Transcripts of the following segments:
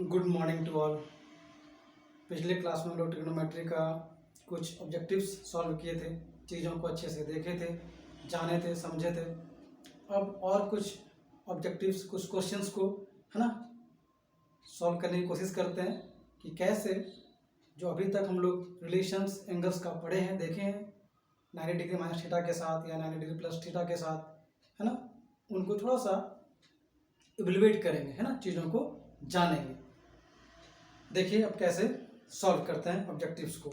Good morning to all. पिछले class में हम लोग ट्रिग्नोमेट्री का कुछ ऑब्जेक्टिव्स सॉल्व किए थे, चीज़ों को अच्छे से देखे थे, जाने थे, समझे थे। अब और कुछ ऑब्जेक्टिव्स, कुछ क्वेश्चंस को है ना सॉल्व करने की कोशिश करते हैं कि कैसे जो अभी तक हम लोग रिलेशंस एंगल्स का पढ़े हैं, देखे हैं 90 डिग्री माइनस थीटा के साथ या 90 डिग्री प्लस थीटा के साथ, है ना, उनको थोड़ा सा इवेलुएट करेंगे, है ना, चीज़ों को जानेंगे। देखिए अब कैसे सॉल्व करते हैं ऑब्जेक्टिव्स को।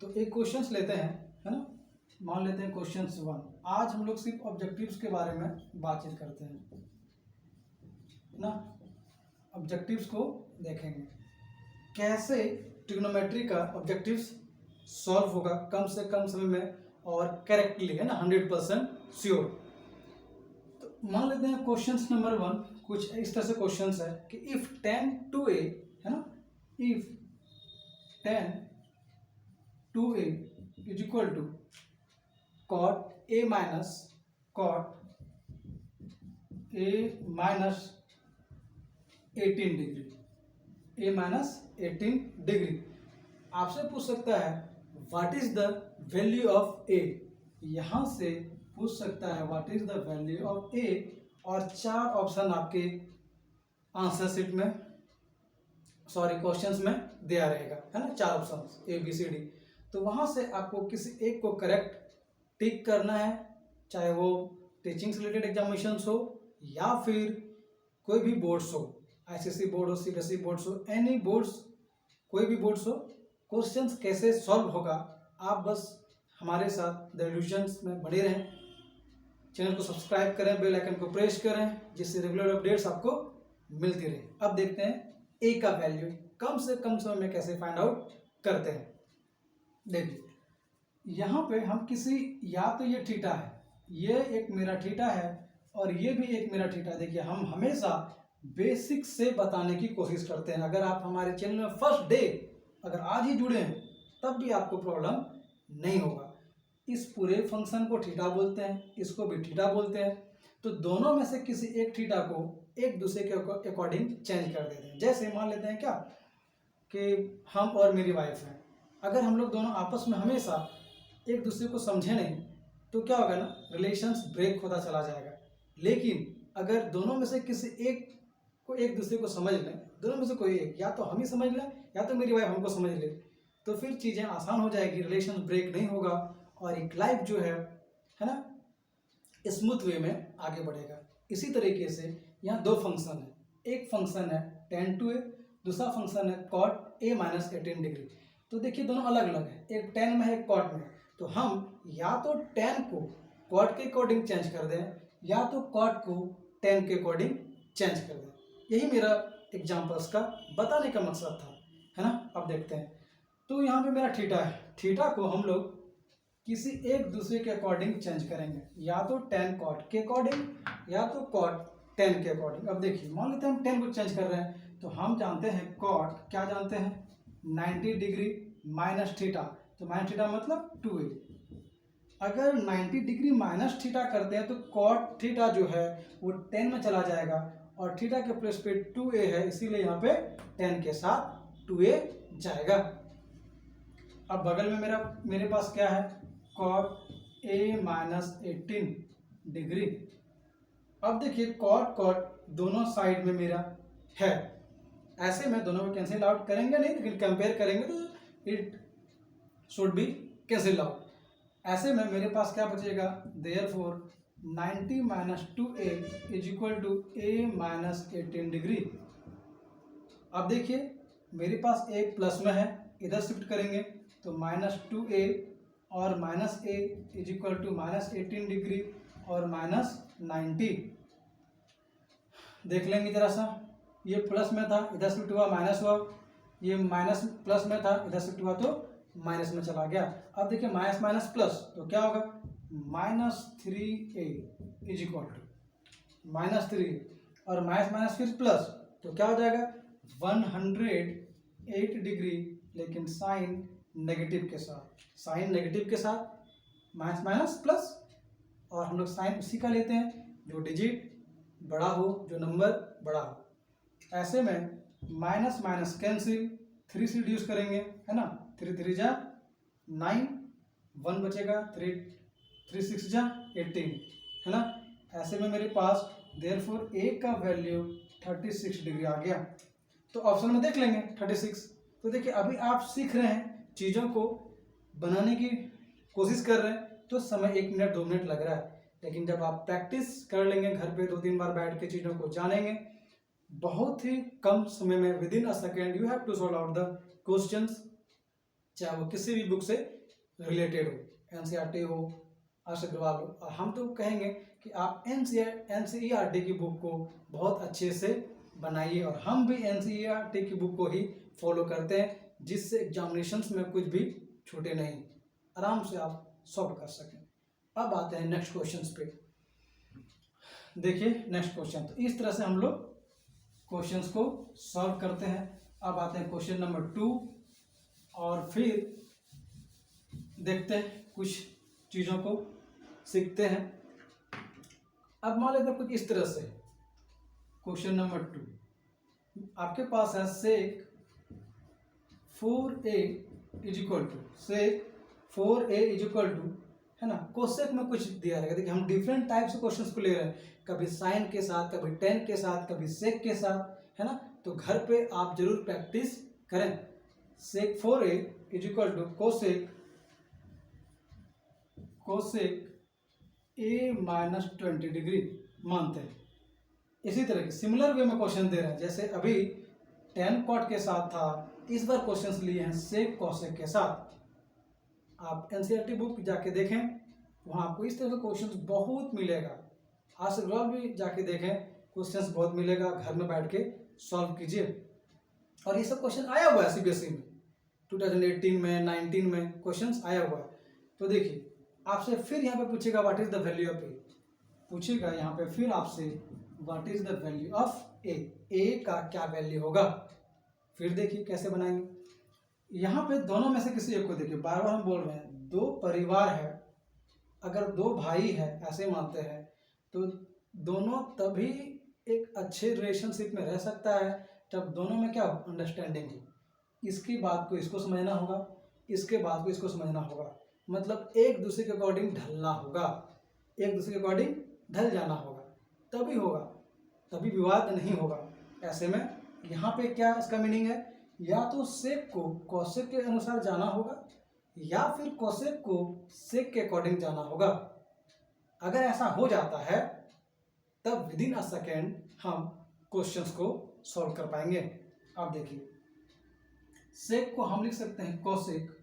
तो एक क्वेश्चंस लेते हैं, है ना, मान लेते हैं क्वेश्चंस 1। आज हम लोग सिर्फ ऑब्जेक्टिव्स के बारे में बातचीत करते हैं ना, ऑब्जेक्टिव्स को देखेंगे कैसे ट्रिग्नोमेट्री का ऑब्जेक्टिव्स सॉल्व होगा कम से कम समय में और करेक्टली, है ना, 100% श्योर। तो मान लेते हैं क्वेश्चंस नंबर 1 कुछ इस तरह से क्वेश्चंस है कि इफ tan 2a, है ना, if tan 2a is equal to cot a minus 18 degree, a minus 18 degree, आपसे पूछ सकता है what is the value of a। यहां से पूछ सकता है what is the value of a और 4 ऑप्शन आपके आंसर शीट में, सॉरी क्वेश्चंस में दिया रहेगा, है ना, 4 option A B C D. तो वहां से आपको किसी एक को करेक्ट टिक करना है, चाहे वो टीचिंग से रिलेटेड एग्जामिनेशंस हो या फिर कोई भी बोर्ड्स हो, आईसीएसई बोर्ड हो, सीबीएसई बोर्ड्स हो, एनी बोर्ड्स, कोई भी बोर्ड्स हो। क्वेश्चंस कैसे सॉल्व होगा आप बस हमारे साथ द इल्यूजन्स में बने रहें, चैनल को सब्सक्राइब करें, बेल आइकन को प्रेस करें, जिससे रेगुलर अपडेट्स आपको मिलती रहे। अब देखते हैं ए का वैल्यू कम से कम समय में कैसे फाइंड आउट करते हैं। देखिए यहाँ पे हम किसी, या तो ये थीटा है, ये एक मेरा थीटा है और ये भी एक मेरा थीटा। देखिए हम हमेशा बेसिक से बताने की कोशिश करते हैं। अगर आप हमारे चैनल में फर्स्ट डे अगर आज ही जुड़े हैं तब भी आपको प्रॉब्लम नहीं होगा। इस पूरे फंक्शन को थीटा बोलते हैं, इसको भी थीटा बोलते हैं। तो दोनों में से किसी एक थीटा को एक दूसरे के अकॉर्डिंग चेंज कर देते हैं। जैसे मान लेते हैं क्या कि हम और मेरी वाइफ हैं, अगर हम लोग दोनों आपस में हमेशा एक दूसरे को समझे नहीं तो क्या होगा ना, रिलेशंस ब्रेक होता चला जाएगा। लेकिन अगर दोनों में से किसी एक को एक दूसरे को समझ लें, दोनों में से कोई एक, या तो हम ही समझ लें या तो मेरी वाइफ हमको समझ ले, तो फिर चीज़ें आसान हो जाएगी, रिलेशन ब्रेक नहीं होगा और एक लाइफ जो है ना, स्मूथ वे में आगे बढ़ेगा। इसी तरीके से यहाँ दो फंक्शन है, एक फंक्शन है tan 2a, दूसरा फंक्शन है cot a माइनस 18 डिग्री। तो देखिए दोनों अलग अलग है, एक tan में है एक cot में। तो हम या तो tan को cot के अकॉर्डिंग चेंज कर दें या तो cot को tan के अकॉर्डिंग चेंज कर दें। यही मेरा एग्जाम्पल्स का बताने का मकसद था, है ना। अब देखते हैं, तो यहाँ पे मेरा थीटा है, थीटा को हम लोग किसी एक दूसरे के अकॉर्डिंग चेंज करेंगे, या तो tan cot के अकॉर्डिंग या तो cot tan के अकॉर्डिंग। अब देखिए मान लेते हैं हम tan को चेंज कर रहे हैं, तो हम जानते हैं cot, क्या जानते हैं, 90 डिग्री माइनस थीटा। तो माइनस थीटा मतलब 2a। अगर 90 डिग्री माइनस थीटा करते हैं तो cot थीटा जो है वो tan में चला जाएगा और थीटा के प्लेस पे 2a है, इसीलिए यहाँ पे tan के साथ 2a जाएगा। अब बगल में मेरे पास क्या है, cot a माइनस 18 डिग्री। अब देखिए cot दोनों साइड में मेरा है, ऐसे में दोनों को कैंसिल आउट करेंगे नहीं, लेकिन कंपेयर करेंगे तो it should be cancel out. ऐसे में मेरे पास क्या बचेगा, therefore 90 minus 2a is equal to a minus 18 degree. अब देखिए मेरे पास a प्लस में है, इधर शिफ्ट करेंगे तो माइनस 2a और minus a is equal to minus 18 degree और माइनस 90। देख लेंगे जरा सा, ये प्लस में था इधर शिफ्ट हुआ माइनस हुआ, ये माइनस प्लस में था इधर शिफ्ट हुआ तो माइनस में चला गया। अब देखिए माइनस माइनस प्लस तो क्या होगा, minus 3a is equal to minus 3 और माइनस माइनस फिर प्लस, तो क्या हो जाएगा 108 डिग्री, लेकिन साइन नेगेटिव के साथ, साइन नेगेटिव के साथ माइनस माइनस प्लस। और हम लोग साइन उसी का लेते हैं जो डिजिट बड़ा हो, जो नंबर बड़ा हो। ऐसे में माइनस माइनस कैंसिल, 3 से रिड्यूस करेंगे है ना, 3 3 जा 9, 1 बचेगा, 3 6 जा 18 है ना। ऐसे में मेरे पास देयरफॉर ए का वैल्यू 36 डिग्री आ गया। तो ऑप्शन में देख लेंगे 36। तो देखिए अभी आप सीख रहे हैं, चीज़ों को बनाने की कोशिश कर रहे हैं, तो समय 1 मिनट 2 मिनट लग रहा है, लेकिन जब आप प्रैक्टिस कर लेंगे घर पे 2-3 बार बैठ के चीज़ों को जानेंगे, बहुत ही कम समय में within a second you have to solve out the questions, चाहे वो किसी भी बुक से रिलेटेड हो, एनसीईआरटी हो, आर्ष अग्रवाल हो। और हम तो कहेंगे कि आप एनसीईआरटी की बुक को बहुत अच्छे से बनाइए, और हम भी एनसीईआरटी की बुक को ही फॉलो करते हैं, जिससे एग्जामिनेशंस में कुछ भी छूटे नहीं, आराम से आप सॉल्व कर सकें। अब आते हैं नेक्स्ट क्वेश्चंस पे। देखिए नेक्स्ट क्वेश्चन, तो इस तरह से हम लोग क्वेश्चंस को सॉल्व करते हैं। अब आते हैं क्वेश्चन नंबर 2, और फिर देखते हैं कुछ चीज़ों को सीखते हैं। अब मान लेते हैं कुछ इस तरह से, क्वेश्चन नंबर 2 आपके पास है sec 4a is equal to, sec 4a is equal to है ना, कोसेक में कुछ दिया रहेगा। देखिए हम डिफरेंट टाइप से क्वेश्चंस को ले रहे हैं, कभी साइन के साथ, कभी टेन के साथ, कभी सेक के साथ है ना। तो घर पे आप जरूर प्रैक्टिस करें। Sec 4a is equal to cosec a minus 20 degree मानते हैं। इसी तरह के सिमिलर वे में क्वेश्चन दे रहे हैं, जैसे अभी टेन कॉट के साथ था, इस बार क्वेश्चंस लिए हैं सेक कॉसेक के साथ। आप एनसीईआरटी बुक जाके देखें, वहाँ आपको इस तरह के क्वेश्चंस बहुत मिलेगा। आज भी जाके देखें, क्वेश्चंस बहुत मिलेगा, घर में बैठ के सॉल्व कीजिए। और ये सब क्वेश्चन आया हुआ है सीबीएसई में, 2018 में 19 में क्वेश्चंस आया हुआ है। तो देखिए आपसे फिर यहाँ पे पूछेगा what is the value of A, पूछेगा यहाँ पे फिर आपसे what is the value of A का क्या वैल्यू होगा। फिर देखिए कैसे बनाएंगे। यहाँ पे दोनों में से किसी एक को देखिए, बार बार हम बोल रहे हैं, दो परिवार है, अगर दो भाई है ऐसे मानते हैं, तो दोनों तभी एक अच्छे रिलेशनशिप में रह सकता है जब दोनों में क्या अंडरस्टैंडिंग हो। इसकी बात को इसको समझना होगा, इसके बात को इसको समझना होगा, मतलब एक दूसरे के अकॉर्डिंग ढलना होगा, एक दूसरे के अकॉर्डिंग ढल जाना होगा, तभी होगा, तभी विवाद नहीं होगा। ऐसे में यहाँ पे क्या इसका मीनिंग है, या तो सेक को कौशिक के अनुसार जाना होगा, या फिर कौशिक को सेक के अकॉर्डिंग जाना होगा। अगर ऐसा हो जाता है तब विद इन अ सेकेंड हम क्वेश्चंस को सॉल्व कर पाएंगे। अब देखिए सेक को हम लिख सकते हैं कौशिक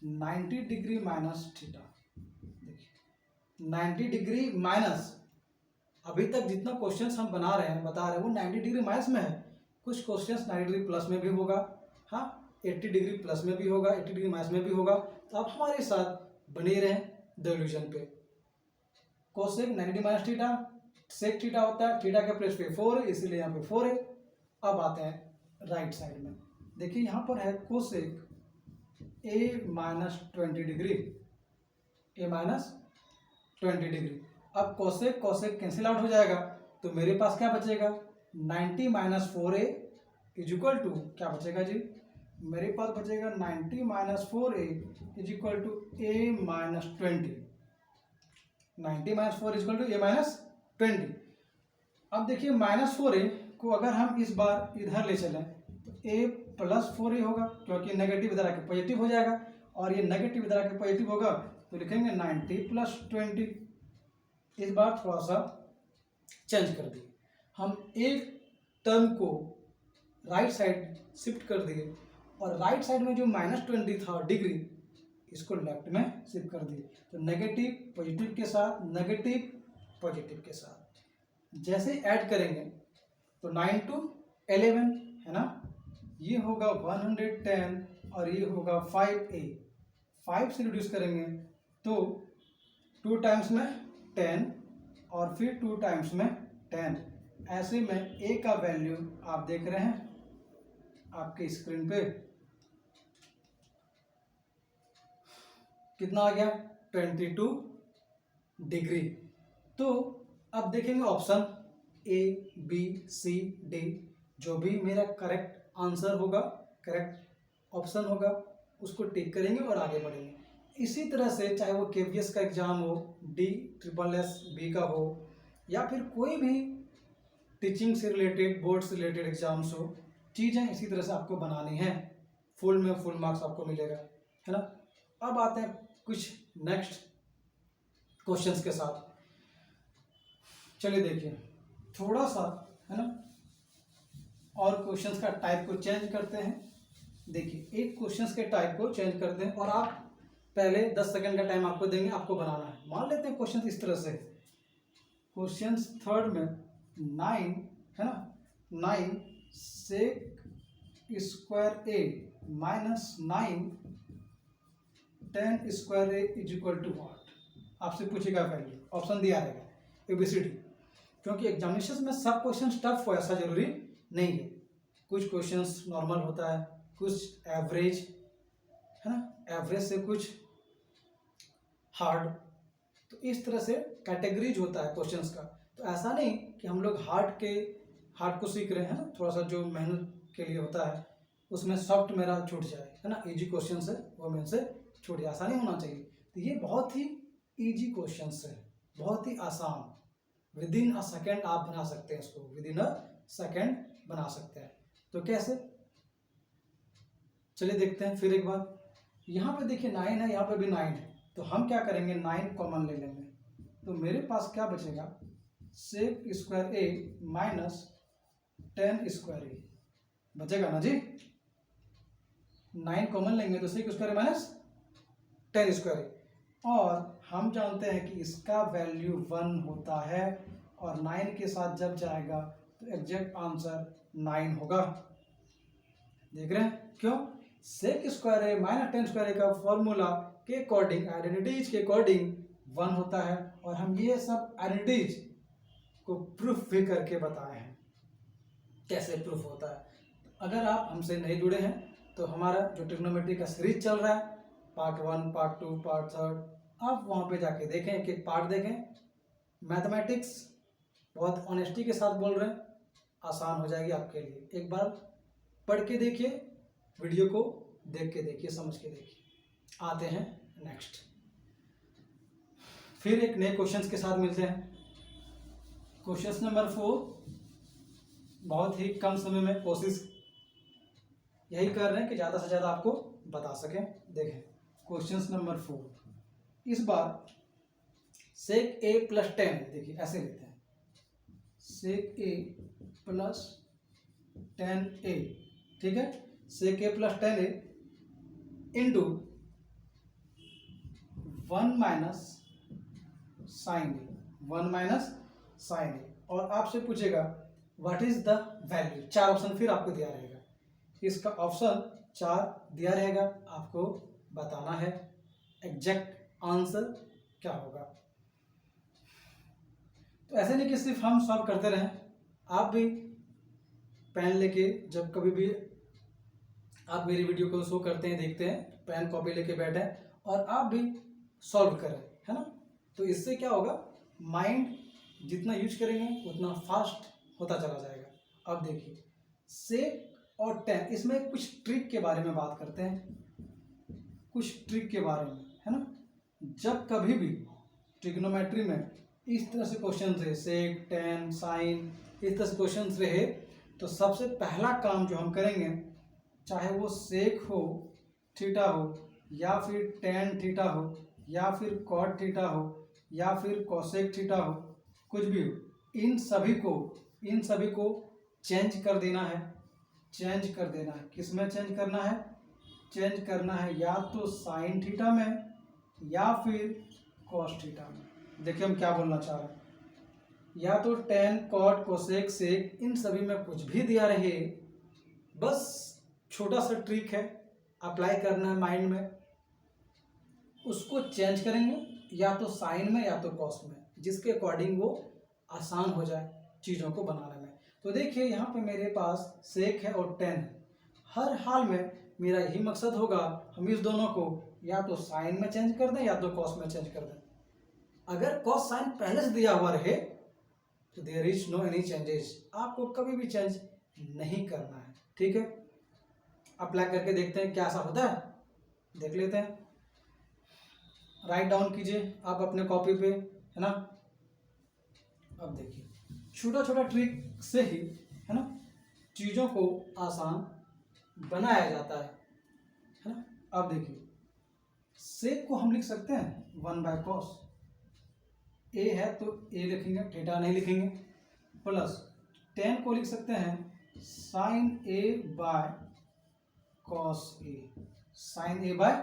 90 डिग्री माइनस थीटा। देखिए 90 डिग्री माइनस, अभी तक जितना क्वेश्चंस हम बना रहे हैं बता रहे हैं वो 90 डिग्री माइनस में है। कुछ क्वेश्चंस 90 डिग्री प्लस में भी होगा, हाँ 80 डिग्री प्लस में भी होगा, 80 डिग्री माइनस में भी होगा। तो आप हमारे साथ बने रहें डेल्यूजन पे। Cosec 90 degree minus theta, sec theta होता है, थीटा के प्लेस पे 4 है, इसीलिए यहाँ पे 4 है। अब आते हैं राइट साइड में, देखिए यहाँ पर है कोसेक ए माइनस 20 डिग्री, ए माइनस 20 डिग्री। अब कोसेक कोसेक कैंसिल आउट हो जाएगा, तो मेरे पास क्या बचेगा, 90 minus 4a is equal to क्या बचेगा जी, मेरे पास बचेगा 90 minus 4a is equal to a minus 20, 90 minus 4 is equal to a minus 20। अब देखिए माइनस 4a को अगर हम इस बार इधर ले चलें तो a प्लस 4a होगा, क्योंकि नेगेटिव इधर आके पॉजिटिव हो जाएगा, और ये नेगेटिव इधर आके पॉजिटिव होगा, तो लिखेंगे 90 प्लस 20। इस बार थोड़ा सा चेंज कर दिए, हम एक टर्म को राइट साइड शिफ्ट कर दिए, और राइट साइड में जो -20 था डिग्री, इसको लेफ्ट में शिफ्ट कर दिए। तो नेगेटिव पॉजिटिव के साथ, नेगेटिव पॉजिटिव के साथ जैसे ऐड करेंगे तो 9 to 11 है ना, ये होगा 110 और ये होगा 5a। 5 से रिड्यूस करेंगे तो 2 टाइम्स में 10 और फिर 2 टाइम्स में 10। ऐसे में a का वैल्यू आप देख रहे हैं आपके स्क्रीन पे कितना आ गया, 22 डिग्री। तो अब देखेंगे option, A B C D, जो भी मेरा करेक्ट आंसर होगा, करेक्ट ऑप्शन होगा, उसको टिक करेंगे और आगे बढ़ेंगे। इसी तरह से चाहे वो KVS का एग्जाम हो, DSSS का हो, या फिर कोई भी टीचिंग से रिलेटेड, बोर्ड से रिलेटेड एग्जाम्स हो, चीज़ें इसी तरह से आपको बनानी है। फुल में फुल मार्क्स आपको मिलेगा, है ना। अब आते हैं कुछ नेक्स्ट क्वेश्चंस के साथ। चलिए देखिए, थोड़ा सा, है ना, और क्वेश्चंस का टाइप को चेंज करते हैं। देखिए, एक क्वेश्चंस के टाइप को चेंज करते हैं और आप पहले 10 सेकंड का टाइम आपको देंगे, आपको बनाना है। मान लेते हैं क्वेश्चन इस तरह से, क्वेश्चंस थर्ड में 9, है ना, 9 sec square a minus 9 tan square a is equal to what. आपसे पूछेगा वैल्यू, ऑप्शन दिया रहेगा ABCD। क्योंकि एग्जामिनेशन में सब क्वेश्चन टफ हो ऐसा जरूरी नहीं है, कुछ क्वेश्चंस नॉर्मल होता है, कुछ एवरेज, है ना, एवरेज से कुछ हार्ड, तो इस तरह से कैटेगरीज होता है क्वेश्चंस का। तो ऐसा नहीं कि हम लोग हार्ड को सीख रहे हैं ना, थोड़ा सा जो मेहनत के लिए होता है उसमें सॉफ्ट मेरा छूट जाए, है ना, इजी क्वेश्चन है वो मेरे से छूट जाए, ऐसा नहीं होना चाहिए। तो ये बहुत ही इजी क्वेश्चन है, बहुत ही आसान, विद इन अ सेकेंड आप बना सकते हैं इसको, विद इन अ सेकेंड बना सकते हैं। तो कैसे, चलिए देखते हैं फिर एक बार। यहाँ पे देखिए 9 है, यहाँ पे भी 9 है, तो हम क्या करेंगे, 9 कॉमन ले लेंगे। तो मेरे पास क्या बचेगा, सेक स्क्वायर ए माइनस 10 स्क्वायर ए बचेगा ना जी। 9 कॉमन लेंगे तो सेक square a minus 10 square A, और हम जानते हैं कि इसका वैल्यू 1 होता है, और 9 के साथ जब जाएगा तो एग्जैक्ट आंसर 9 होगा। देख रहे हैं क्यों, सेक स्क्वायर ए माइनस 10 स्क्वायर ए का फॉर्मूला के अकॉर्डिंग, आइडेंटिटीज के अकॉर्डिंग 1 होता है, और हम ये सब आइडेंटिटीज को प्रूफ भी करके बताए हैं कैसे प्रूफ होता है। अगर आप हमसे नहीं जुड़े हैं तो हमारा जो ट्रिग्नोमेट्री का सीरीज चल रहा है, पार्ट 1, पार्ट 2, पार्ट 3, आप वहाँ पे जाके देखें, एक एक पार्ट देखें। मैथमेटिक्स बहुत ऑनेस्टी के साथ बोल रहे हैं, आसान हो जाएगी आपके लिए। एक बार पढ़ के देखिए, वीडियो को देख के देखिए, समझ के देखिए। आते हैं नेक्स्ट, फिर एक नए क्वेश्चंस के साथ मिलते हैं। क्वेश्चन नंबर 4, बहुत ही कम समय में कोशिश यही कर रहे हैं कि ज़्यादा से ज़्यादा आपको बता सकें। देखें क्वेश्चन नंबर 4, इस बार सेक ए प्लस 10, देखिए ऐसे लेते हैं, सेक ए प्लस 10a, ठीक है, sec A plus 10a into 1 minus sine A, 1 minus sine A, और आपसे पूछेगा what is the value. 4 option फिर आपको दिया रहेगा, इसका ऑप्शन 4 दिया रहेगा, आपको बताना है एग्जैक्ट आंसर क्या होगा। तो ऐसे नहीं कि सिर्फ हम सॉल्व करते रहें, आप भी पेन लेके, जब कभी भी आप मेरी वीडियो को शो करते हैं, देखते हैं, पेन कॉपी लेके बैठे और आप भी सॉल्व करें, है ना। तो इससे क्या होगा, माइंड जितना यूज करेंगे उतना फास्ट होता चला जाएगा। अब देखिए सेक और 10, इसमें कुछ ट्रिक के बारे में बात करते हैं, कुछ ट्रिक के बारे में, है ना। जब कभी भी ट्रिग्नोमेट्री में इस तरह से क्वेश्चन रहे, सेक, टेन, साइन, इस तरह से क्वेश्चन रहे, तो सबसे पहला काम जो हम करेंगे, चाहे वो सेक हो, थीटा हो, या फिर टेन थीटा हो, या फिर कॉट थीटा हो, या फिर कोसेक थीटा हो, कुछ भी हो, इन सभी को चेंज कर देना है। चेंज कर देना है, किस में चेंज करना है, चेंज करना है या तो साइन थीटा में या फिर कॉस थीटा में। देखिए हम क्या बोलना चाह रहे हैं, या तो टेन, कॉट, कोसेक, सेक, इन सभी में कुछ भी दिया रहे, बस छोटा सा ट्रिक है, अप्लाई करना है माइंड में, उसको चेंज करेंगे या तो साइन में या तो कॉस में, जिसके अकॉर्डिंग वो आसान हो जाए चीज़ों को बनाने में। तो देखिए यहाँ पे मेरे पास सेक है और टेन है, हर हाल में मेरा यही मकसद होगा, हम इस दोनों को या तो साइन में चेंज कर दें या तो कॉस में चेंज कर दें। अगर कॉस साइन पहले से दिया हुआ रहे तो there is no any changes, आपको कभी भी चेंज नहीं करना है। ठीक है, अप्लाई करके देखते हैं क्या ऐसा होता है, देख लेते हैं। राइट डाउन कीजिए आप अपने कॉपी पे, है ना। अब देखिए छोटा छोटा ट्रिक से ही, है ना, चीज़ों को आसान बनाया जाता है ना। अब देखिए सेक को हम लिख सकते हैं 1/cos, ए है तो ए लिखेंगे, थीटा नहीं लिखेंगे, प्लस tan को लिख सकते हैं sin a by cos a, sin a by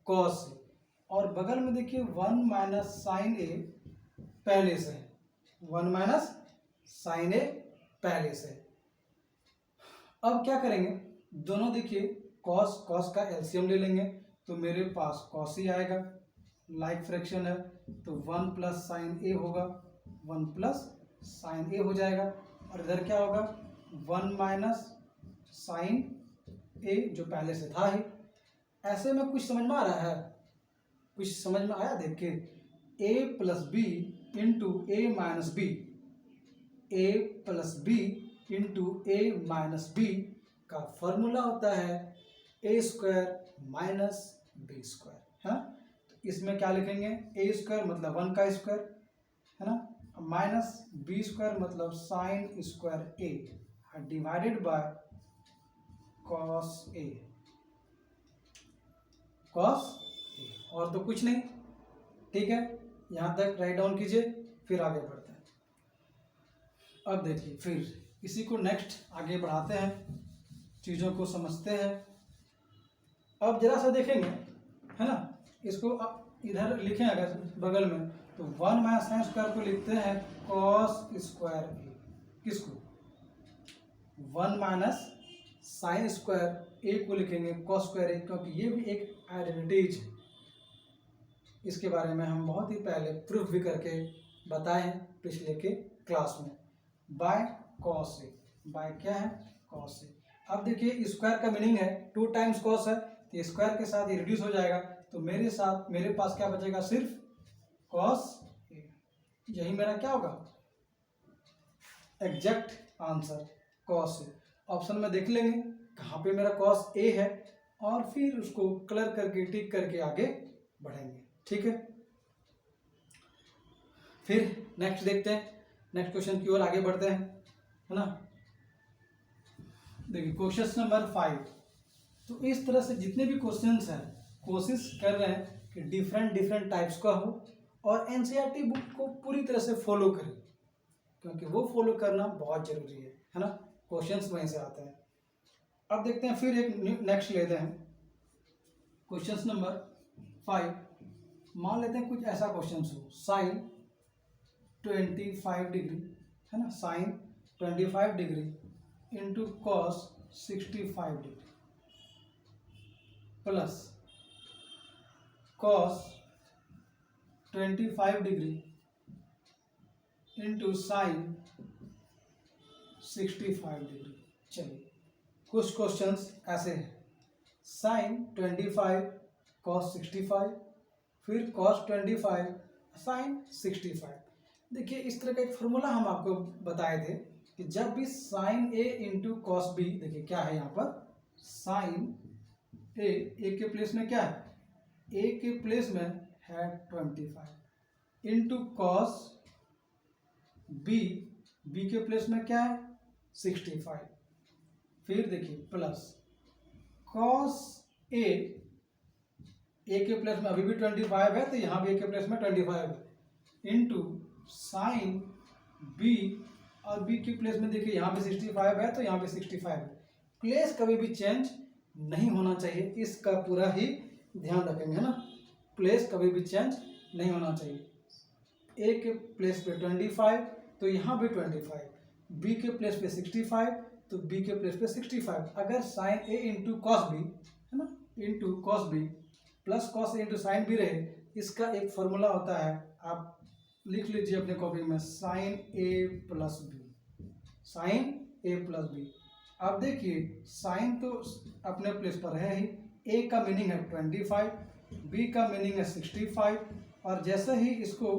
cos a, और बगल में देखिए 1 माइनस साइन ए पहले से है, 1 माइनस साइन ए पहले से। अब क्या करेंगे, दोनों देखिए cos cos का एलसीएम ले लेंगे, तो मेरे पास cos ही आएगा, लाइक फ्रैक्शन है तो 1 प्लस साइन ए होगा, 1 प्लस साइन ए हो जाएगा, और इधर क्या होगा 1 माइनस साइन ए जो पहले से था ही। ऐसे में कुछ समझ में आ रहा है, कुछ समझ में आया, देखिए a plus b into a minus b, a plus b into a minus b का फॉर्मूला होता है a square minus B square, है ना। तो इसमें क्या लिखेंगे, ए स्क्वायर मतलब 1 का स्क्वायर, है ना, माइनस बी स्क्वायर मतलब sine square A divided by cos A, cos A, और तो कुछ नहीं। ठीक है, यहाँ तक राइट डाउन कीजिए, फिर आगे बढ़ते हैं। अब देखिए फिर इसी को नेक्स्ट आगे बढ़ाते हैं, चीज़ों को समझते हैं। अब जरा सा देखेंगे, है ना, इसको इधर लिखें अगर बगल में, तो 1 माइनस साइन स्क्वायर को लिखते हैं कॉस स्क्वायर ए, किसको 1 माइनस साइन स्क्वायर ए को लिखेंगे कॉस स्क्वायर ए, क्योंकि ये भी एक आइडेंटिटीज है। इसके बारे में हम बहुत ही पहले प्रूफ भी करके बताए पिछले के क्लास में, बाय कॉस ए, बाय क्या है कॉस ए। अब देखिए स्क्वायर का मीनिंग है 2 टाइम्स कॉस है, तो स्क्वायर के साथ ये रिड्यूस हो जाएगा, तो मेरे पास क्या बचेगा, सिर्फ कॉस ए। यही मेरा क्या होगा exact answer, cos A. Option में देख लेंगे कहाँ पे मेरा कॉस ए है, और फिर उसको कलर करके टिक करके आगे बढ़ेंगे। ठीक है, फिर नेक्स्ट देखते हैं, नेक्स्ट क्वेश्चन की ओर आगे बढ़ते हैं, है ना। देखिए क्वेश्चन नंबर 5। तो इस तरह से जितने भी क्वेश्चंस हैं कोशिश कर रहे हैं कि डिफरेंट टाइप्स का हो, और एनसीईआरटी बुक को पूरी तरह से फॉलो करें, क्योंकि वो फॉलो करना बहुत जरूरी है ना, क्वेश्चंस वहीं से आते हैं। अब देखते हैं फिर एक नेक्स्ट लेते हैं, क्वेश्चन नंबर 5। मान लेते हैं कुछ ऐसा क्वेश्चन हो, साइन 25 डिग्री, है ना, sine 25 degree into cos 65 degree plus cos 25 degree into sine 65 degree. चलिए कुछ क्वेश्चंस ऐसे हैं, साइन 25 कॉस 65, फिर कॉस 25 साइन 65। देखिए इस तरह का एक फॉर्मूला हम आपको बताए थे कि जब भी sign A into cos B, देखिए क्या है यहाँ पर साइन ए के प्लेस में क्या है, ए के प्लेस में है 25 इंटू कॉस बी के प्लेस में क्या है 65, फिर देखिए प्लस कॉस ए के प्लेस में अभी भी 25 है, तो यहाँ भी ए के प्लेस में 25 है, इंटू साइन बी, और बी के प्लेस में देखिए यहाँ पे 65 है, तो यहाँ पे 65 है। प्लेस कभी भी चेंज नहीं होना चाहिए, इसका पूरा ही ध्यान रखेंगे, है ना, प्लेस कभी भी चेंज नहीं होना चाहिए। ए के प्लेस पे 25, तो यहाँ भी 25, बी के प्लेस पे 65, तो बी के प्लेस पे 65। अगर sine A into cos B, है ना, into cos B plus cos A into sine B रहे, इसका एक फॉर्मूला होता है, आप लिख लीजिए अपने कॉपी में, साइन ए प्लस बी, साइन ए प्लस बी। अब देखिए साइन तो अपने प्लेस पर है ही, ए का मीनिंग है 25, बी का मीनिंग है 65, और जैसे ही इसको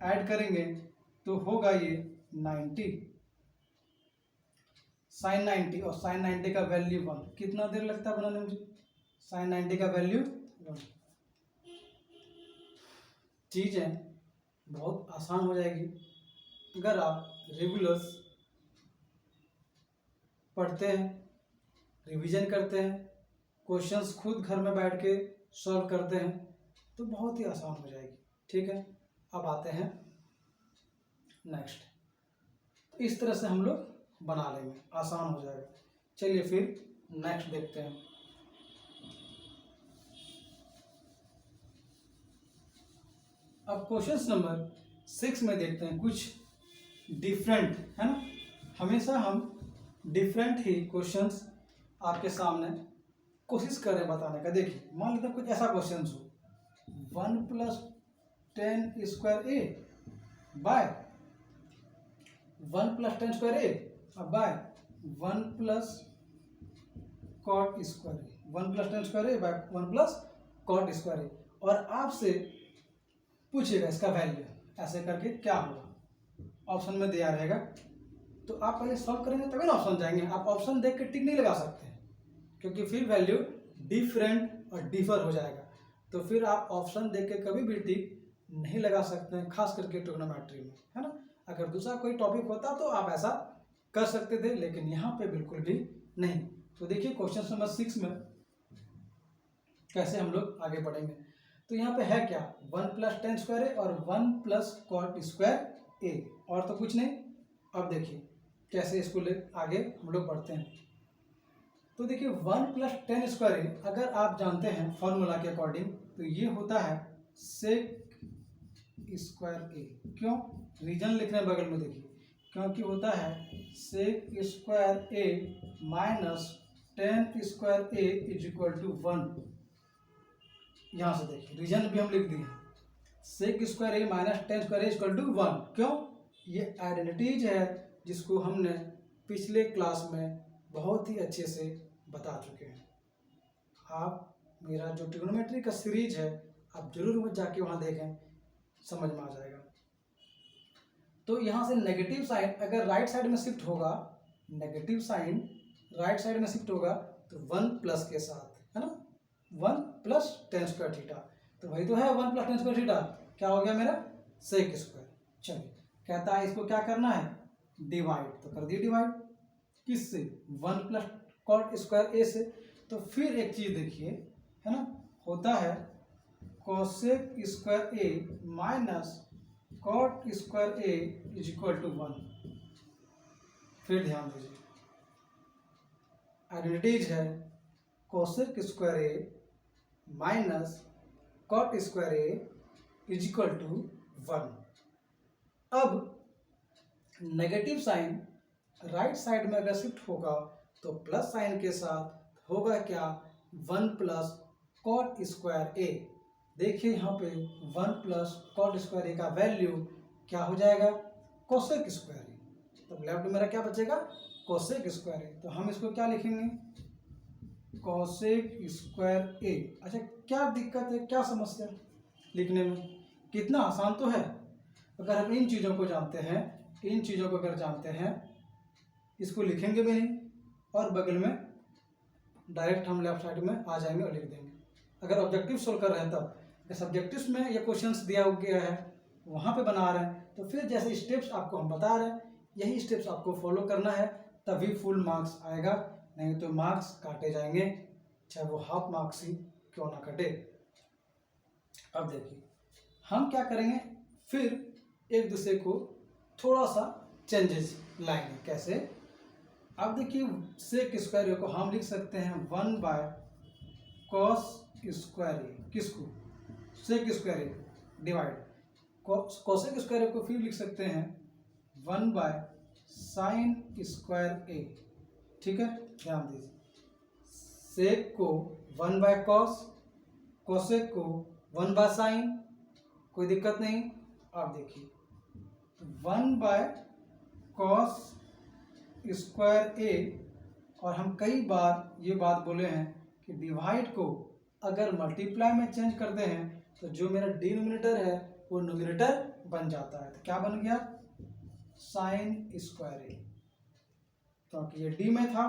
ऐड करेंगे तो होगा ये 90, साइन 90 और साइन 90 का वैल्यू 1, कितना देर लगता है बनाने में? साइन 90 का वैल्यू 1। चीज़ें बहुत आसान हो जाएगी अगर आप रेगुलर्स पढ़ते हैं, रिवीजन करते हैं, क्वेश्चंस खुद घर में बैठ के सॉल्व करते हैं, तो बहुत ही आसान हो जाएगी। ठीक है, अब आते हैं नेक्स्ट। इस तरह से हम लोग बना लेंगे, आसान हो जाएगा। चलिए फिर नेक्स्ट देखते हैं। अब क्वेश्चन नंबर 6 में देखते हैं, कुछ डिफरेंट है ना, हमेशा हम डिफरेंट ही क्वेश्चंस आपके सामने कोशिश कर रहे हैं बताने का। देखिए मान लेते हैं कुछ ऐसा क्वेश्चन हो, 1 + 10 square A bye 1 + 10 square A bye 1 + cot square A, 1 + 10 square A bye 1 + cot square A, और आपसे पूछेगा इसका वैल्यू, ऐसे करके क्या होगा, ऑप्शन में दिया रहेगा। तो आप पहले सॉल्व करेंगे तभी ना ऑप्शन जाएंगे। आप ऑप्शन देख के टिक नहीं लगा सकते क्योंकि फिर वैल्यू डिफरेंट और डिफर हो जाएगा। तो फिर आप ऑप्शन देख के कभी भी टिक नहीं लगा सकते हैं, खास करके ट्रिग्नोमेट्री में, है ना। अगर दूसरा कोई टॉपिक होता तो आप ऐसा कर सकते थे, लेकिन यहाँ पे बिल्कुल भी नहीं। तो देखिए क्वेश्चन नंबर 6 में कैसे हम लोग आगे बढ़ेंगे। तो यहाँ पे है क्या, 1 + 10 स्क्वायर ए और 1 + cot स्क्वायर ए, और तो कुछ नहीं। अब देखिए कैसे इसको ले आगे हम लोग बढ़ते हैं। तो देखिए 1 + 10 स्क्वायर ए अगर आप जानते हैं फॉर्मूला के अकॉर्डिंग, तो ये होता है सेक स्क्वायर ए। क्यों, रीजन लिख रहे हैं बगल में, देखिए क्योंकि होता है sec square a minus 10 square a is equal to 1। यहाँ से देखिए रीजन भी हम लिख दिए, sec square a minus 10 square a equal to 1। क्यों, ये आइडेंटिटीज है जिसको हमने पिछले क्लास में बहुत ही अच्छे से बता चुके हैं। आप मेरा जो ट्रिग्नोमेट्री का सीरीज है आप जरूर जाके वहाँ देखें, समझ में आ जाएगा। तो यहाँ से नेगेटिव साइन अगर राइट साइड में शिफ्ट होगा, नेगेटिव साइन राइट साइड में शिफ्ट होगा तो 1 प्लस के साथ, है ना, 1 + 10 स्क्वायर थीटा। तो वही तो है 1 + 10 स्क्वायर थीटा, क्या हो गया मेरा सेक स्क्वायर। चलिए कहता है इसको क्या करना है, डिवाइड, तो कर दिए डिवाइड, किससे, 1 + cot स्क्वायर ए से। तो फिर एक चीज देखिए, है ना, होता है cosec square a minus cot square a is equal to 1। फिर ध्यान दीजिए आइडेंटिटीज है cosec square a minus cot square a is equal to 1। अब नेगेटिव साइन राइट साइड में अगर शिफ्ट होगा तो प्लस साइन के साथ होगा क्या, 1 + cot स्क्वायर ए। देखिए यहाँ पे 1 + cot स्क्वायर ए का वैल्यू क्या हो जाएगा, कोसेक स्क्वायर ए। तो लेफ्ट मेरा क्या बचेगा, कोसेक स्क्वायर ए। तो हम इसको क्या लिखेंगे, कोसेक स्क्वायर ए। अच्छा क्या दिक्कत है, क्या समस्या लिखने में, कितना आसान तो है। अगर हम इन चीज़ों को जानते हैं, इन चीज़ों को अगर जानते हैं, इसको लिखेंगे भी नहीं और बगल में डायरेक्ट हम लेफ्ट साइड में आ जाएंगे और लिख देंगे। अगर ऑब्जेक्टिव सोल्व कर रहे हैं तब, अगर सब्जेक्टिव्स में ये क्वेश्चंस दिया गया है वहाँ पे बना रहे हैं, तो फिर जैसे स्टेप्स आपको हम बता रहे हैं यही स्टेप्स आपको फॉलो करना है, तभी फुल मार्क्स आएगा, नहीं तो मार्क्स काटे जाएंगे, चाहे वो हाफ मार्क्स ही क्यों ना कटे। अब देखिए हम क्या करेंगे, फिर एक दूसरे को थोड़ा सा चेंजेस लाएंगे। कैसे, अब देखिए सेक स्क्वायर ए को हम लिख सकते हैं 1 / cos स्क्वायर ए, किसको, सेक square A divide cosec square A को फिर लिख सकते हैं 1 / sin स्क्वायर ए। ठीक है, ध्यान दीजिए, सेक को 1 / cos, कोसेक को 1 / sin, कोई दिक्कत नहीं। आप देखिए 1 / cos स्क्वायर ए, और हम कई बार ये बात बोले हैं कि डिवाइड को अगर मल्टीप्लाई में चेंज करते हैं तो जो मेरा डिनोमिनेटर है वो न्यूमरेटर बन जाता है। तो क्या बन गया, साइन स्क्वायर ए, क्योंकि ये डी में था,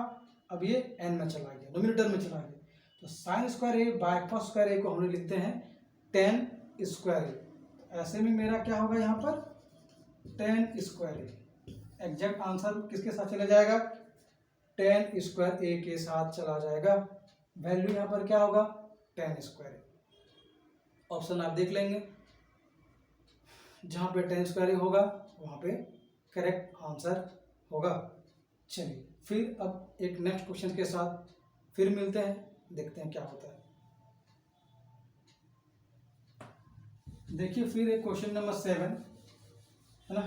अब ये एन में चला गया, नोमिनेटर में चला गया, तो sine square A by cos square A को हम लोग लिखते हैं टेन स्क्वायर ए। ऐसे में मेरा क्या होगा यहाँ पर टेन स्क्वायर ए। एग्जैक्ट आंसर किसके साथ चला जाएगा, टेन स्क्वायर ए के साथ चला जाएगा। वैल्यू यहाँ पर क्या होगा टेन स्क्वायर ए। ऑप्शन आप देख लेंगे, जहाँ पे टेन स्क्वायर ए होगा वहाँ पे करेक्ट आंसर होगा। चलिए फिर अब एक नेक्स्ट क्वेश्चन के साथ फिर मिलते हैं, देखते हैं क्या होता है। देखिए फिर एक क्वेश्चन नंबर 7 है ना,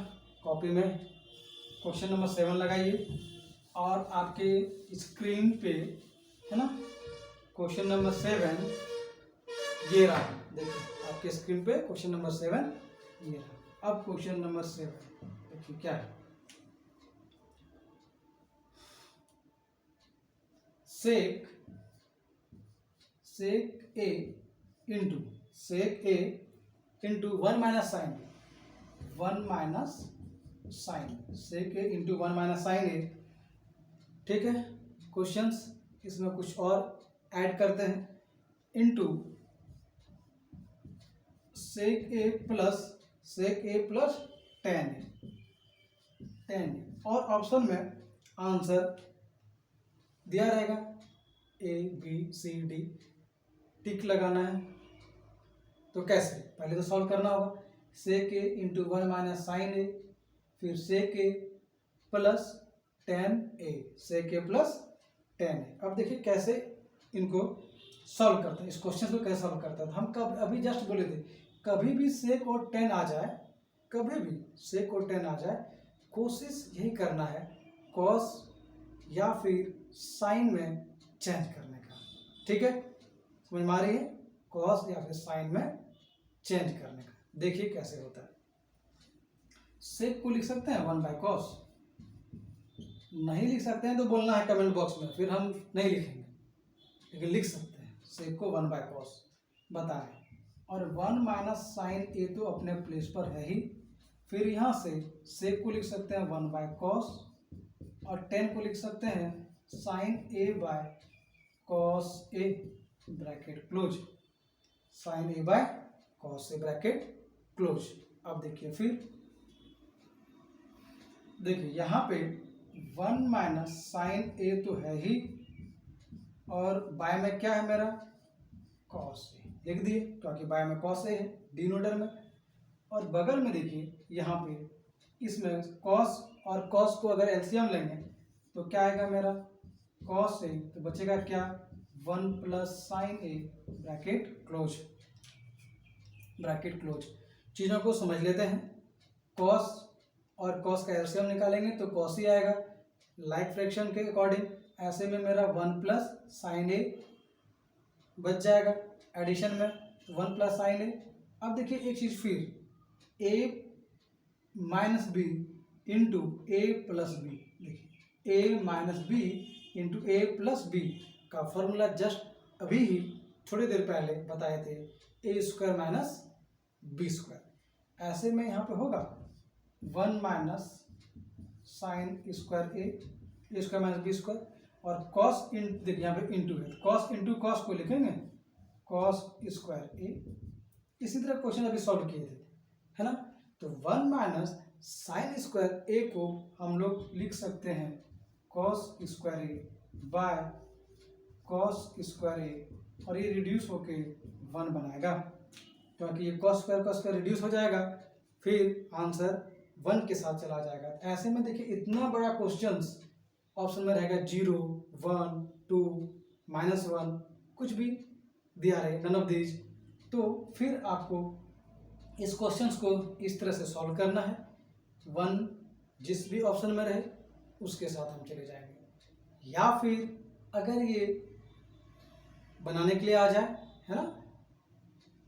कॉपी में क्वेश्चन नंबर 7 लगाइए और आपके स्क्रीन पे है ना क्वेश्चन नंबर 7 ये रहा। देखिए आपके स्क्रीन पे क्वेश्चन नंबर 7 ये रहा। अब क्वेश्चन नंबर 7 देखिए क्या है, sec A into 1 minus sine A, 1 minus sign, sec A into 1 minus sine ए। ठीक है, क्वेश्चंस इसमें कुछ और ऐड करते हैं, into sec A plus ten और ऑप्शन में आंसर दिया रहेगा ए बी सी डी, टिक लगाना है। तो कैसे, पहले तो सॉल्व करना होगा। सेक ए इंटू 1 माइनस साइन ए, फिर सेक A plus ten A, sec A plus ten ए। अब देखिए कैसे इनको सॉल्व करते हैं, इस क्वेश्चन को कैसे सॉल्व करते हैं। हम कब अभी जस्ट बोले थे, कभी भी सेक और टेन आ जाए, कभी भी सेक और टेन आ जाए, कोशिश यही करना है कॉस या फिर साइन में चेंज करने का। ठीक है, समझ में आ रही है, कॉस या फिर साइन में चेंज करने का। देखिए कैसे होता है। सेक को लिख सकते हैं 1 बाय कॉस, नहीं लिख सकते हैं तो बोलना है कमेंट बॉक्स में, फिर हम नहीं लिखेंगे, लेकिन लिख सकते हैं सेक को 1 बाय कॉस बताएं। और 1 माइनस साइन ए तो अपने प्लेस पर है ही, फिर यहाँ से सेक को लिख सकते हैं 1 बाय कॉस और 10 को लिख सकते हैं sine a by cos a, bracket close, sine a by cos a bracket close. अब देखिए फिर देखिए यहाँ पे 1 माइनस साइन ए तो है ही, और बाय में क्या है मेरा कॉस ए, लिख दिए क्योंकि बाय में कॉस ए है डिनोटर में। और बगल में देखिए यहाँ पे इसमें कॉस और कॉस को अगर एलसीएम लेंगे तो क्या आएगा मेरा कॉस ए, तो बचेगा क्या 1 प्लस साइन ए ब्रैकेट क्लोज, चीज़ों को समझ लेते हैं। कॉस और कॉस का एलसीएम निकालेंगे तो कॉस ही आएगा लाइक फ्रैक्शन के अकॉर्डिंग। ऐसे में मेरा 1 प्लस साइन ए बच जाएगा एडिशन में, 1 प्लस साइन ए। अब देखिए एक चीज़ फिर, ए माइनस बी इंटू ए प्लस बी, देखिए ए माइनस बी इंटू ए प्लस बी का फॉर्मूला जस्ट अभी ही थोड़ी देर पहले बताए थे, ए स्क्वायर माइनस बी स्क्वायर। ऐसे में यहाँ पे होगा 1 माइनस साइन स्क्वायर ए स्क्वायर माइनस बी स्क्वायर, और कॉस इन देखिए यहाँ पे इंटू है, कॉस इंटू कॉस को लिखेंगे कॉस स्क्वायर ए। इसी तरह क्वेश्चन अभी सॉल्व किए थे, है ना। तो 1 माइनस साइन स्क्वायर ए को हम लोग लिख सकते हैं cos square A by cos square A, और ये रिड्यूस होके 1 बनाएगा, क्योंकि ये कॉस स्क्वायर रिड्यूस हो जाएगा, फिर आंसर 1 के साथ चला जाएगा। ऐसे में देखिए इतना बड़ा क्वेश्चंस ऑप्शन में रहेगा 0, 1, 2, -1, कुछ भी दिया रहे, नन ऑफ दीज। तो फिर आपको इस क्वेश्चंस को इस तरह से सॉल्व करना है, 1 जिस भी ऑप्शन में रहे उसके साथ हम चले जाएंगे, या फिर अगर ये बनाने के लिए आ जाए, है ना,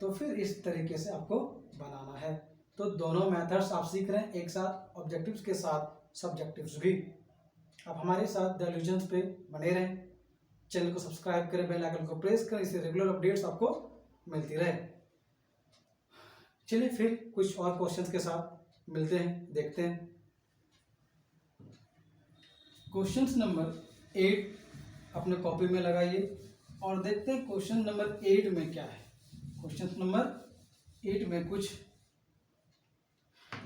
तो फिर इस तरीके से आपको बनाना है। तो दोनों मेथड्स आप सीख रहे हैं एक साथ, ऑब्जेक्टिव्स के साथ सब्जेक्टिव्स भी। आप हमारे साथ द इल्यूजन्स पे बने रहें, चैनल को सब्सक्राइब करें, बेल आइकन को प्रेस करें, इससे रेगुलर अपडेट्स आपको मिलती रहे। चलिए फिर कुछ और क्वेश्चंस के साथ मिलते हैं, देखते हैं। क्वेश्चन नंबर 8 अपने कॉपी में लगाइए और देखते हैं क्वेश्चन नंबर 8 में क्या है। क्वेश्चन नंबर 8 में कुछ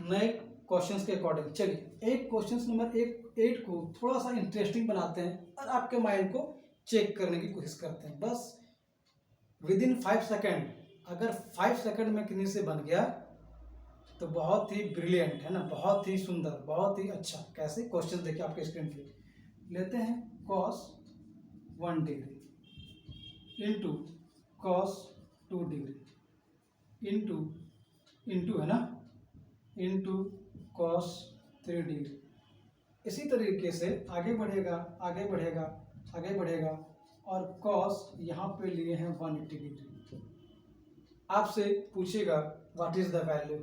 नए क्वेश्चंस के अकॉर्डिंग चलिए एक क्वेश्चन नंबर 8 को थोड़ा सा इंटरेस्टिंग बनाते हैं और आपके माइंड को चेक करने की कोशिश करते हैं। बस विद इन 5 सेकेंड, अगर 5 सेकेंड में किन्हीं से बन गया तो बहुत ही ब्रिलियंट है ना, बहुत ही सुंदर, बहुत ही अच्छा। कैसे क्वेश्चन देखिए आपके स्क्रीन पे। लेते हैं cos 1 degree into cos 2 degree into है ना इंटू cos 3 डिग्री। इसी तरीके से आगे बढ़ेगा आगे बढ़ेगा आगे बढ़ेगा और cos यहाँ पे लिए हैं 180 डिग्री। आपसे पूछेगा what is the value,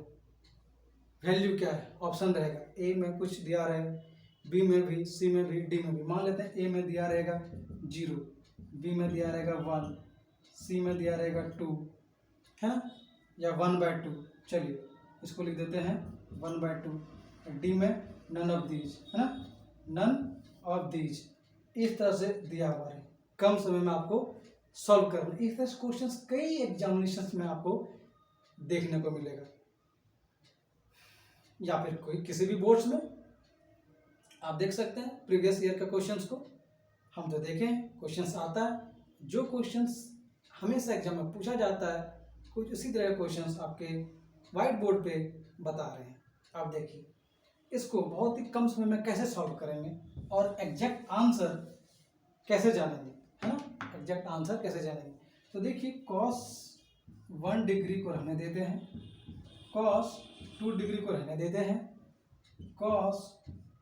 value क्या है। ऑप्शन रहेगा ए में कुछ दिया रहेगा, बी में भी, सी में भी, डी में भी। मान लेते हैं ए में दिया रहेगा 0, बी में दिया रहेगा 1, सी में दिया रहेगा 2, है ना, या 1/2। चलिए इसको लिख देते हैं 1/2। डी में नन ऑफ दीज, है ना, नन ऑफ दीज। इस तरह से दिया हुआ है, कम समय में आपको सॉल्व करना। इस तरह से क्वेश्चंस कई एग्जामिनेशंस में आपको देखने को मिलेगा, या फिर कोई किसी भी बोर्ड्स में आप देख सकते हैं प्रीवियस ईयर के क्वेश्चंस को। हम तो देखें क्वेश्चंस आता है, जो क्वेश्चंस हमेशा एग्जाम में पूछा जाता है, कुछ इसी तरह के क्वेश्चंस आपके व्हाइट बोर्ड पे बता रहे हैं। आप देखिए इसको बहुत ही कम समय में कैसे सॉल्व करेंगे और एग्जैक्ट आंसर कैसे जानेंगे, है ना, एग्जैक्ट आंसर कैसे जानेंगे। तो देखिए cos 1 डिग्री को रहने देते हैं, cos 2 डिग्री को रहने देते हैं, cos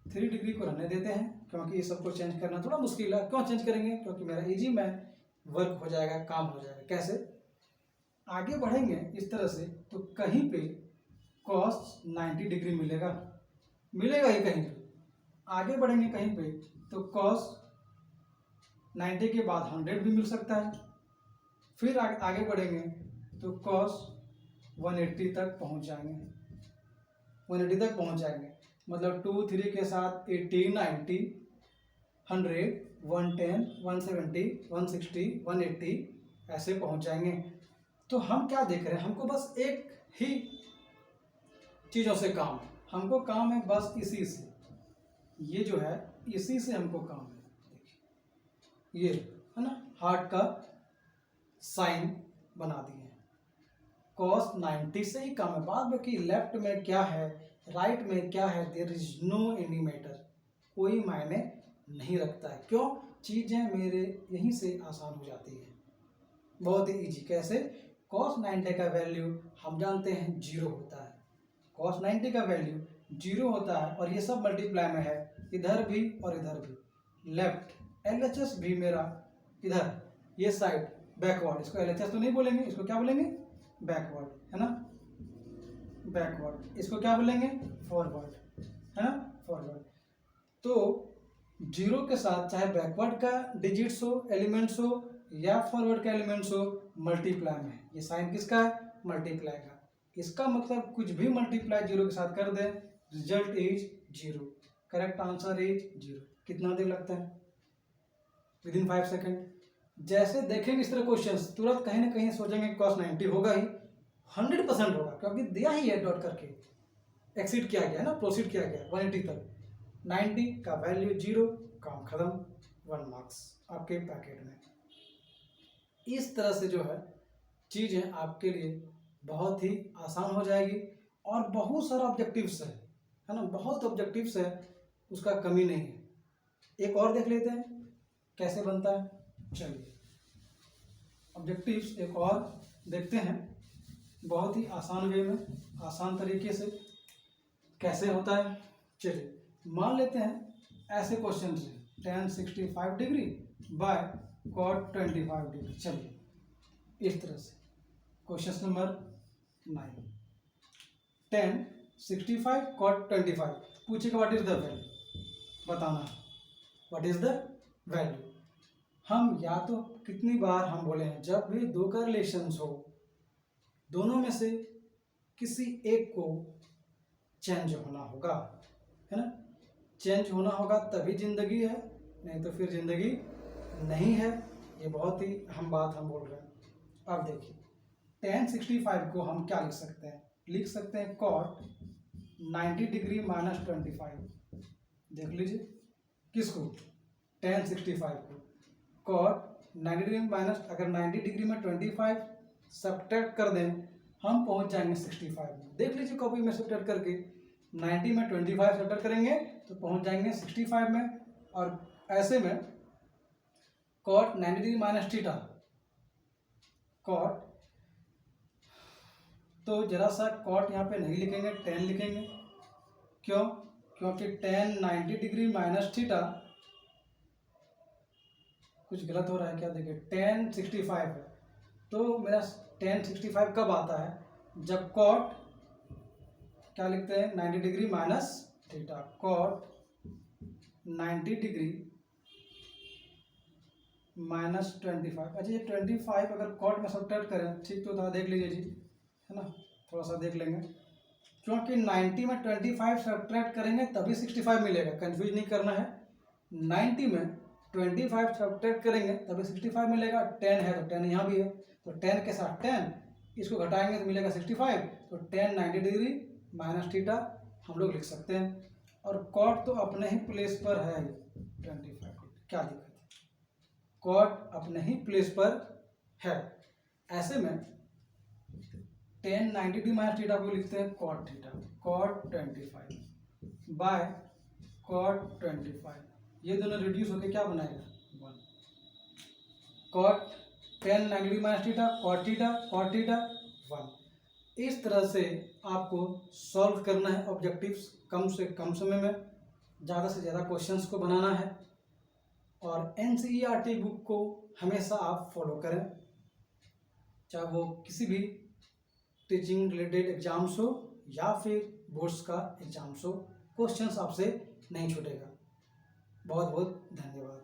3 डिग्री को रहने देते हैं, क्योंकि ये सबको चेंज करना थोड़ा मुश्किल है। क्यों चेंज करेंगे, क्योंकि मेरा इजी में वर्क हो जाएगा, काम हो जाएगा। कैसे आगे बढ़ेंगे इस तरह से, तो कहीं पे cos 90 डिग्री मिलेगा ही कहीं पे। आगे बढ़ेंगे कहीं पे तो cos 90 के बाद 100 भी मिल सकता है। फिर आगे बढ़ेंगे तो cos 180 तक पहुंच जाएंगे, 180 तक पहुंच जाएंगे। मतलब 2 3 के साथ 80 90 100 110 170 160 180 ऐसे पहुंच जाएंगे। तो हम क्या देख रहे हैं, हमको बस एक ही चीज़ों से काम है, हमको काम है बस इसी से, ये जो है इसी से हमको काम है। देखिए ये है ना, हार्ट का साइन बना दिए, cos 90 से ही काम है। बाद में कि लेफ्ट में क्या है राइट में क्या है, there is no any matter, कोई मायने नहीं रखता है। क्यों, चीज़ें मेरे यहीं से आसान हो जाती है, बहुत ही इजी। कैसे, cos 90 का वैल्यू हम जानते हैं 0 होता है, cos 90 का वैल्यू 0 होता है और ये सब मल्टीप्लाई में है, इधर भी और इधर भी। लेफ्ट LHS भी मेरा इधर ये साइड बैकवर्ड, इसको LHS तो नहीं बोलेंगे, इसको क्या बोलेंगे, बैकवर्ड, है ना, बैकवर्ड। इसको क्या बोलेंगे, फॉरवर्ड, है ना, फॉरवर्ड। तो 0 के साथ चाहे बैकवर्ड का डिजिट्स हो, एलिमेंट्स हो, या फॉरवर्ड का एलिमेंट्स हो, मल्टीप्लाई में। ये साइन किसका है, मल्टीप्लाई का। इसका मतलब कुछ भी मल्टीप्लाई 0 के साथ कर दे, result is 0, correct answer is 0। कितना देर लगता है, विद इन 5 सेकेंड। जैसे देखेंगे इस तरह क्वेश्चंस, तुरंत कहीं ना कहीं सोचेंगे cos 90 होगा ही, 100% होगा, क्योंकि दिया ही है डॉट करके, एक्सीड किया गया ना, प्रोसीड किया गया 180 तक। 90 का वैल्यू 0, काम खत्म, 1 मार्क्स आपके पैकेट में। इस तरह से जो है चीज़ें आपके लिए बहुत ही आसान हो जाएगी। और बहुत सारा ऑब्जेक्टिव्स है ना, बहुत ऑब्जेक्टिव्स है, उसका कमी नहीं है। एक और देख लेते हैं कैसे बनता है। चलिए ऑब्जेक्टिव्स एक और देखते हैं, बहुत ही आसान वे में, आसान तरीके से कैसे होता है। चलिए मान लेते हैं ऐसे क्वेश्चन से, tan 65 degree by cot 25 degree. चलिए इस तरह से क्वेश्चन नंबर 9, tan 65 cot 25 पूछेगा व्हाट इज द वैल्यू, बताना है व्हाट इज द वैल्यू। हम या तो कितनी बार हम बोले हैं, जब भी दो का रिलेशंस हो, दोनों में से किसी एक को चेंज होना होगा, है ना, चेंज होना होगा तभी ज़िंदगी है, नहीं तो फिर ज़िंदगी नहीं है। ये बहुत ही अहम बात हम बोल रहे हैं। अब देखिए tan 65 को हम क्या लिख सकते हैं, लिख सकते हैं cot 90 डिग्री माइनस 25। देख लीजिए किसको, tan 65 को। cot 90 डिग्री माइनस, अगर 90 डिग्री में 25 सब्ट्रैक्ट कर दें हम पहुंच जाएंगे 65 में। देख लीजिए कॉपी में सब्ट्रैक्ट करके 90 में 25 सब्ट्रैक्ट करेंगे तो पहुंच जाएंगे 65 में। और ऐसे में cot 90 degree minus theta, cot, तो जरा सा cot यहाँ पे नहीं लिखेंगे, tan लिखेंगे। क्यों? क्योंकि tan 90 डिग्री माइनस थीटा, कुछ गलत हो रहा है क्या, देखिए tan 65 है, तो मेरा tan 65 कब आता है, जब cot क्या लिखते हैं 90 degree minus theta, cot 90 degree minus 25। अच्छा ये 25 अगर cot में सब्ट्रैक्ट करें ठीक तो था, देख लीजिए जी, है ना, थोड़ा सा देख लेंगे। क्योंकि 90 में 25 सब्ट्रैक्ट करेंगे तभी 65 मिलेगा, कंफ्यूज नहीं करना है। 90 में 25 सब्ट्रैक्ट करेंगे तभी 65 मिलेगा। 10 है तो 10 यहाँ भी है, तो 10 के साथ 10 इसको घटाएंगे तो मिलेगा 65। तो tan 90 डिग्री माइनस थीटा हम लोग लिख सकते हैं। और cot तो अपने ही प्लेस पर है, 25 क्या दिक्कत है, cot अपने ही प्लेस पर है। ऐसे में tan 90 डिग्री माइनस थीटा को लिखते हैं cot थीटा, cot 25 बाय cot 25। ये दोनों रिड्यूस होकर क्या बनाएगा 1। cot tan 90 degree minus theta, cot theta 1। इस तरह से आपको सॉल्व करना है ऑब्जेक्टिव्स, कम से कम समय में ज़्यादा से ज़्यादा क्वेश्चंस को बनाना है। और NCERT बुक को हमेशा आप फॉलो करें, चाहे वो किसी भी टीचिंग रिलेटेड एग्जाम्स हो या फिर बोर्ड्स का एग्जाम्स हो, क्वेश्चंस आपसे नहीं छूटेगा। बहुत बहुत धन्यवाद।